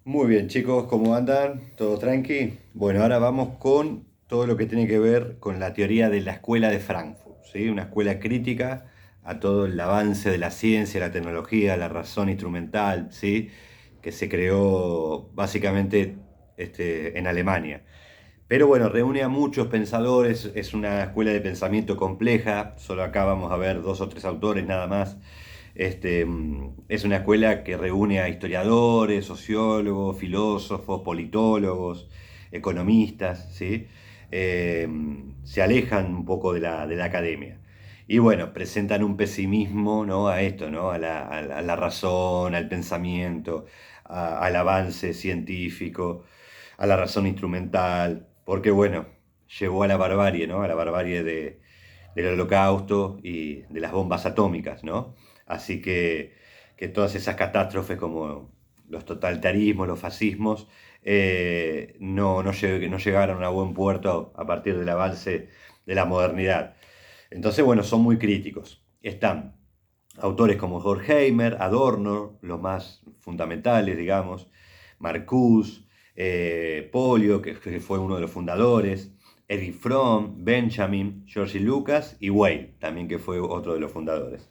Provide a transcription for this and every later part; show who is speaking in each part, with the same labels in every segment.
Speaker 1: Muy bien, chicos, ¿cómo andan? ¿Todo tranqui? Bueno, ahora vamos con todo lo que tiene que ver con la teoría de la escuela de Frankfurt, ¿sí? Una escuela crítica a todo el avance de la ciencia, la tecnología, la razón instrumental, ¿sí? Que se creó básicamente en Alemania. Pero bueno, reúne a muchos pensadores, es una escuela de pensamiento compleja, solo acá vamos a ver dos o tres autores nada más. Es una escuela que reúne a historiadores, sociólogos, filósofos, politólogos, economistas, ¿sí? Eh, Se alejan un poco de la academia. Y bueno, presentan un pesimismo, ¿no? A esto, ¿no? A la razón, al pensamiento, al avance científico, a la razón instrumental, porque bueno, llevó a la barbarie, ¿no? A la barbarie del holocausto y de las bombas atómicas, ¿no? Así que todas esas catástrofes como los totalitarismos, los fascismos, no llegaron a buen puerto a partir del avance de la modernidad. Entonces, bueno, son muy críticos. Están autores como Horkheimer, Adorno, los más fundamentales, digamos, Marcuse, Polio, que fue uno de los fundadores, Erich Fromm, Benjamin, George Lucas y Weil, también que fue otro de los fundadores.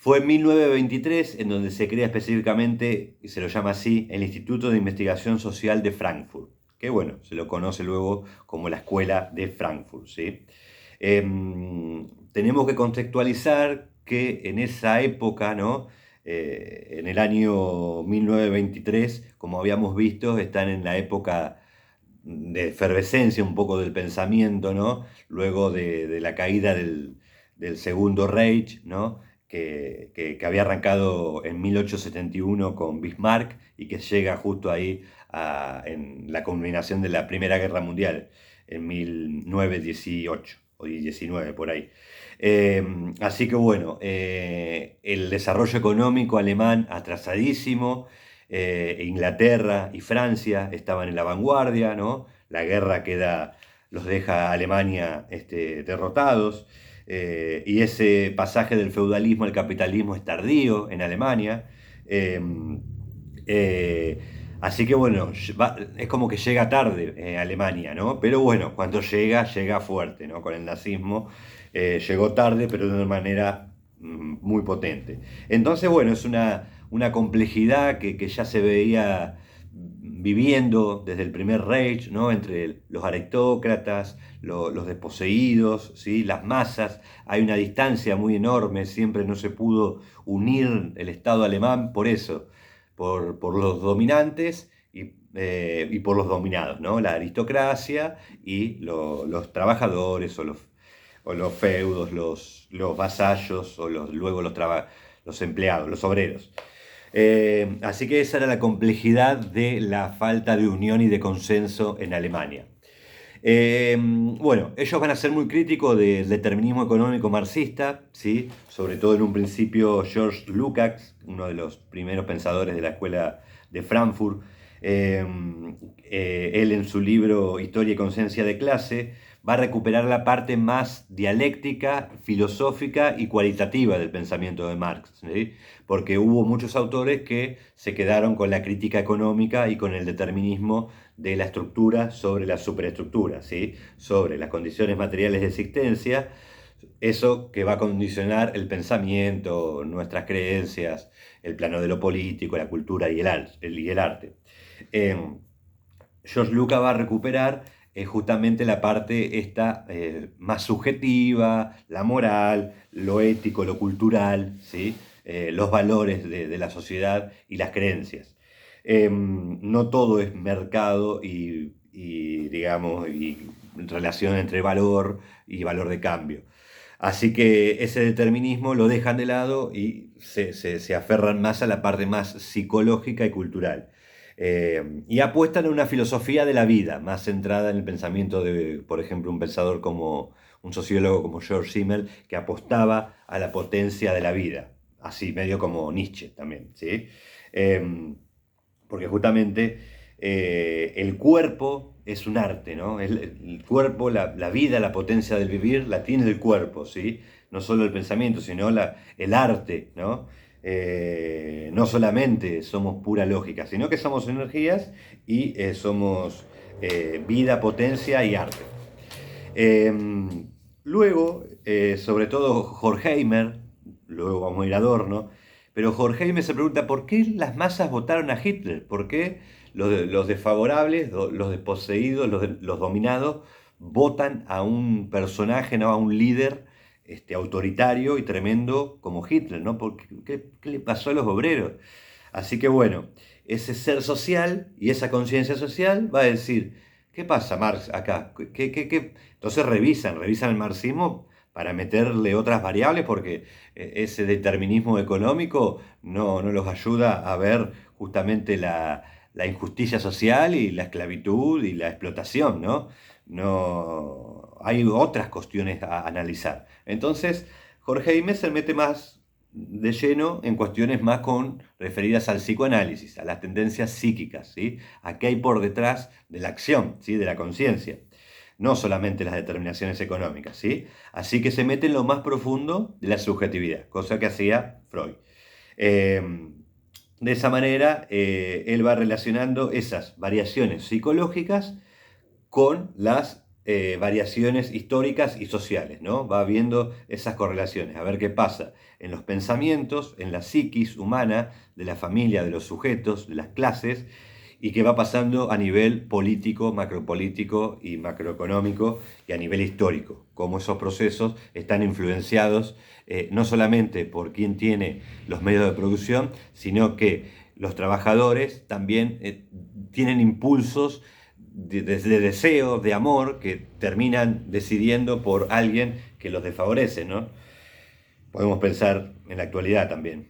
Speaker 1: Fue en 1923 en donde se crea específicamente, y se lo llama así, el Instituto de Investigación Social de Frankfurt, que bueno, se lo conoce luego como la Escuela de Frankfurt, ¿sí? Tenemos que contextualizar que en esa época, ¿no? En el año 1923, como habíamos visto, están en la época de efervescencia un poco del pensamiento, ¿no? Luego de la caída del Segundo Reich, ¿no? Que había arrancado en 1871 con Bismarck y que llega justo ahí en la culminación de la Primera Guerra Mundial, en 1918 o 19 por ahí. Así que bueno, el desarrollo económico alemán atrasadísimo, Inglaterra y Francia estaban en la vanguardia, ¿no? La guerra los deja a Alemania derrotados, y ese pasaje del feudalismo al capitalismo es tardío en Alemania. Eh, eh, Así que bueno, es como que llega tarde Alemania, ¿no? Pero bueno, cuando llega, llega fuerte, ¿no? Con el nazismo llegó tarde, pero de una manera muy potente. Entonces, bueno, es una complejidad que ya se veía viviendo desde el primer Reich, ¿no? Entre los aristócratas, los desposeídos, ¿sí? Las masas. Hay una distancia muy enorme, siempre no se pudo unir el Estado alemán por eso, por los dominantes y por los dominados, ¿no? La aristocracia y los trabajadores o los feudos, los vasallos o luego los empleados, los obreros. Así que esa era la complejidad de la falta de unión y de consenso en Alemania. Bueno, ellos van a ser muy críticos del determinismo económico marxista, ¿sí? Sobre todo en un principio George Lukács, uno de los primeros pensadores de la escuela de Frankfurt. Eh, Él en su libro Historia y Conciencia de Clase va a recuperar la parte más dialéctica, filosófica y cualitativa del pensamiento de Marx, ¿sí? Porque hubo muchos autores que se quedaron con la crítica económica y con el determinismo de la estructura sobre la superestructura, ¿sí? Sobre las condiciones materiales de existencia, eso que va a condicionar el pensamiento, nuestras creencias, el plano de lo político, la cultura y el arte. Eh, George Lucas va a recuperar justamente la parte esta más subjetiva, la moral, lo ético, lo cultural, ¿sí? Los valores de la sociedad y las creencias. No todo es mercado digamos, y relación entre valor y valor de cambio. Así que ese determinismo lo dejan de lado y se aferran más a la parte más psicológica y cultural. Y apuestan a una filosofía de la vida, más centrada en el pensamiento de, por ejemplo, un pensador como un sociólogo como George Simmel, que apostaba a la potencia de la vida, así medio como Nietzsche también, ¿sí? Eh, Porque justamente el cuerpo es un arte, ¿no? El cuerpo, la vida, la potencia del vivir, la tiene el cuerpo, ¿sí? No solo el pensamiento, sino el arte, ¿no? No solamente somos pura lógica, sino que somos energías y somos vida, potencia y arte. Luego, sobre todo Horkheimer, luego vamos a ir a Adorno, pero Horkheimer se pregunta por qué las masas votaron a Hitler, por qué los desfavorables, los desposeídos, los dominados, votan a un personaje, ¿no? A un líder autoritario y tremendo como Hitler, ¿no? ¿Qué le pasó a los obreros? Así que bueno, ese ser social y esa conciencia social va a decir, ¿qué pasa, Marx, acá? Entonces revisan el marxismo para meterle otras variables porque ese determinismo económico no los ayuda a ver justamente la injusticia social y la esclavitud y la explotación, ¿no? No, hay otras cuestiones a analizar. Entonces, Jorge Imes se mete más de lleno en cuestiones más referidas al psicoanálisis, a las tendencias psíquicas, ¿sí? A qué hay por detrás de la acción, ¿sí? De la conciencia, no solamente las determinaciones económicas, ¿sí? Así que se mete en lo más profundo de la subjetividad, cosa que hacía Freud. De esa manera, él va relacionando esas variaciones psicológicas con las variaciones históricas y sociales, ¿no? Va viendo esas correlaciones, a ver qué pasa en los pensamientos, en la psiquis humana, de la familia, de los sujetos, de las clases, y qué va pasando a nivel político, macropolítico y macroeconómico y a nivel histórico, cómo esos procesos están influenciados no solamente por quien tiene los medios de producción, sino que los trabajadores también tienen impulsos de deseo, de amor, que terminan decidiendo por alguien que los desfavorece, ¿no? Podemos pensar en la actualidad también,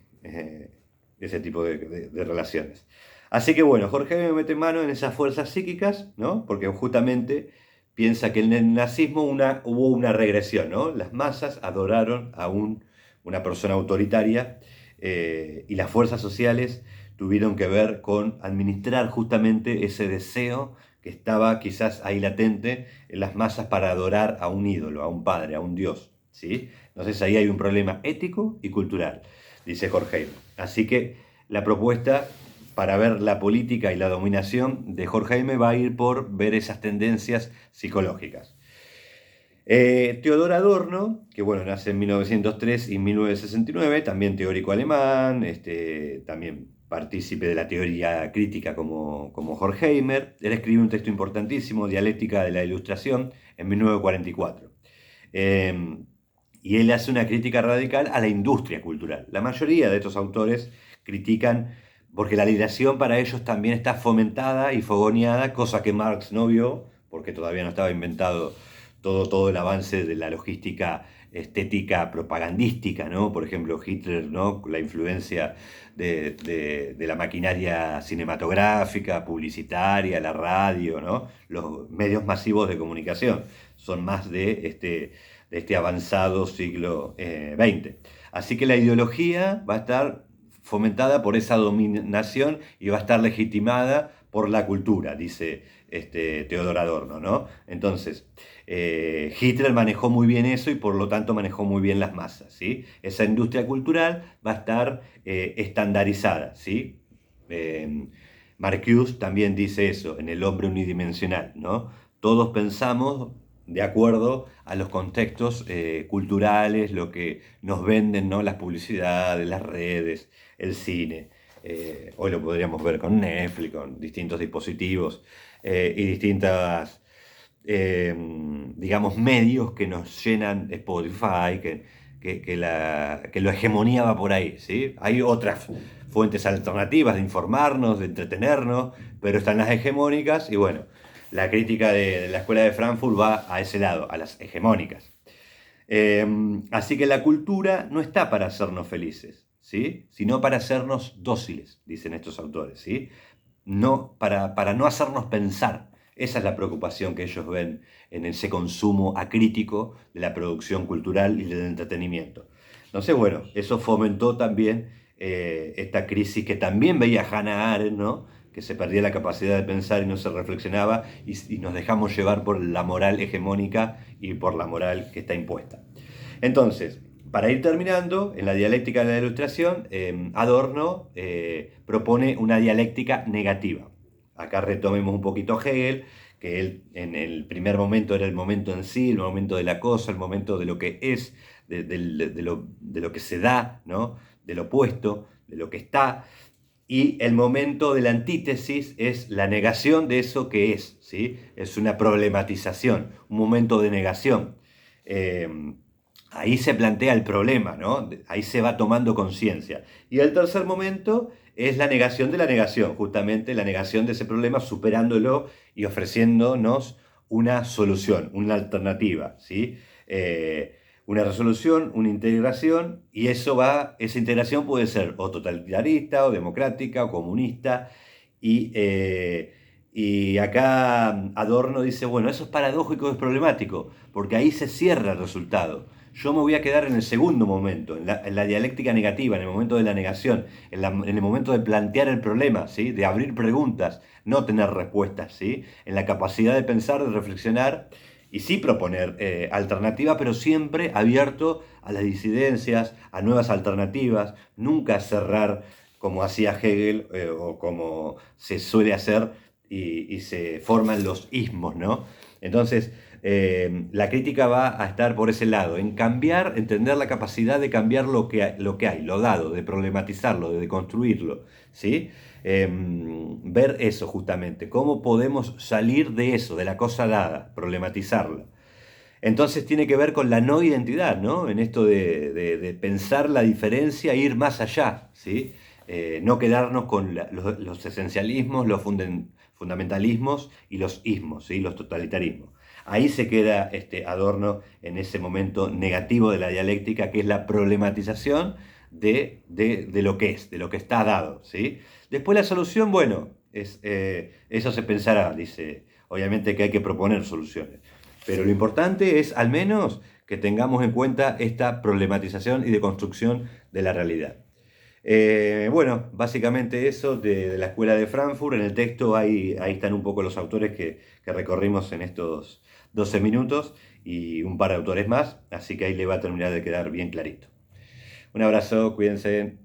Speaker 1: ese tipo de relaciones. Así que bueno, Jorge me mete mano en esas fuerzas psíquicas, ¿no? Porque justamente piensa que en el nazismo hubo una regresión, ¿no? Las masas adoraron a una persona autoritaria y las fuerzas sociales tuvieron que ver con administrar justamente ese deseo que estaba quizás ahí latente en las masas para adorar a un ídolo, a un padre, a un dios, ¿sí? Entonces ahí hay un problema ético y cultural, dice Jorge. Así que la propuesta para ver la política y la dominación de Jorge va a ir por ver esas tendencias psicológicas. Theodor Adorno, que bueno, nace en 1903 y 1969, también teórico alemán, también partícipe de la teoría crítica como Horkheimer. Él escribe un texto importantísimo, Dialéctica de la Ilustración, en 1944. Y él hace una crítica radical a la industria cultural. La mayoría de estos autores critican porque la liberación para ellos también está fomentada y fogoneada, cosa que Marx no vio, porque todavía no estaba inventado todo el avance de la logística estética propagandística, ¿no? Por ejemplo, Hitler, ¿no? La influencia de la maquinaria cinematográfica, publicitaria, la radio, ¿no? Los medios masivos de comunicación son más de este avanzado siglo XX. Así que la ideología va a estar fomentada por esa dominación y va a estar legitimada por la cultura, dice Theodor Adorno, ¿no? Entonces, Hitler manejó muy bien eso y por lo tanto manejó muy bien las masas, ¿sí? Esa industria cultural va a estar estandarizada, ¿sí? Marcuse también dice eso, en El hombre unidimensional, ¿no? Todos pensamos de acuerdo a los contextos culturales, lo que nos venden, ¿no? Las publicidades, las redes, el cine. Hoy lo podríamos ver con Netflix, con distintos dispositivos y distintas, digamos, medios que nos llenan Spotify, que lo hegemoniaba por ahí, ¿sí? Hay otras fuentes alternativas de informarnos, de entretenernos, pero están las hegemónicas y bueno, la crítica de la escuela de Frankfurt va a ese lado, a las hegemónicas. Así que la cultura no está para hacernos felices, ¿sí? Sino para hacernos dóciles, dicen estos autores, ¿sí? No, para no hacernos pensar. Esa es la preocupación que ellos ven en ese consumo acrítico de la producción cultural y del entretenimiento. Entonces, bueno, eso fomentó también esta crisis que también veía Hannah Arendt, ¿no? Que se perdía la capacidad de pensar y no se reflexionaba y nos dejamos llevar por la moral hegemónica y por la moral que está impuesta. Entonces, para ir terminando, en la dialéctica de la ilustración, Adorno propone una dialéctica negativa. Acá retomemos un poquito Hegel, que él en el primer momento era el momento en sí, el momento de la cosa, el momento de lo que es, de lo que se da, ¿no? Del opuesto, de lo que está, y el momento de la antítesis es la negación de eso que es, ¿sí? Es una problematización, un momento de negación. Eh, Ahí se plantea el problema, ¿no? Ahí se va tomando conciencia. Y el tercer momento es la negación de la negación, justamente la negación de ese problema, superándolo y ofreciéndonos una solución, una alternativa, ¿sí? Una resolución, una integración, y esa integración puede ser o totalitarista, o democrática, o comunista, y acá Adorno dice, bueno, eso es paradójico, es problemático, porque ahí se cierra el resultado. Yo me voy a quedar en el segundo momento, en la dialéctica negativa, en el momento de la negación, en el momento de plantear el problema, ¿sí? De abrir preguntas, no tener respuestas, ¿sí? En la capacidad de pensar, de reflexionar y sí proponer alternativas, pero siempre abierto a las disidencias, a nuevas alternativas, nunca cerrar como hacía Hegel o como se suele hacer y se forman los ismos, ¿no? Entonces, la crítica va a estar por ese lado, en cambiar, entender la capacidad de cambiar lo que hay, lo dado, de problematizarlo, de deconstruirlo, ¿sí? Ver eso justamente, cómo podemos salir de eso, de la cosa dada, problematizarla. Entonces tiene que ver con la no identidad, ¿no? En esto de pensar la diferencia e ir más allá, ¿sí? No quedarnos con los esencialismos, los fundamentalismos y los ismos, ¿sí? Los totalitarismos. Ahí se queda Adorno en ese momento negativo de la dialéctica, que es la problematización de lo que es, de lo que está dado, ¿sí? Después la solución, bueno, eso se pensará, dice. Obviamente que hay que proponer soluciones. Pero lo importante es al menos que tengamos en cuenta esta problematización y deconstrucción de la realidad. Bueno, básicamente eso de la Escuela de Frankfurt. En el texto ahí están un poco los autores que recorrimos en estos 12 minutos y un par de autores más, así que ahí le va a terminar de quedar bien clarito. Un abrazo, cuídense.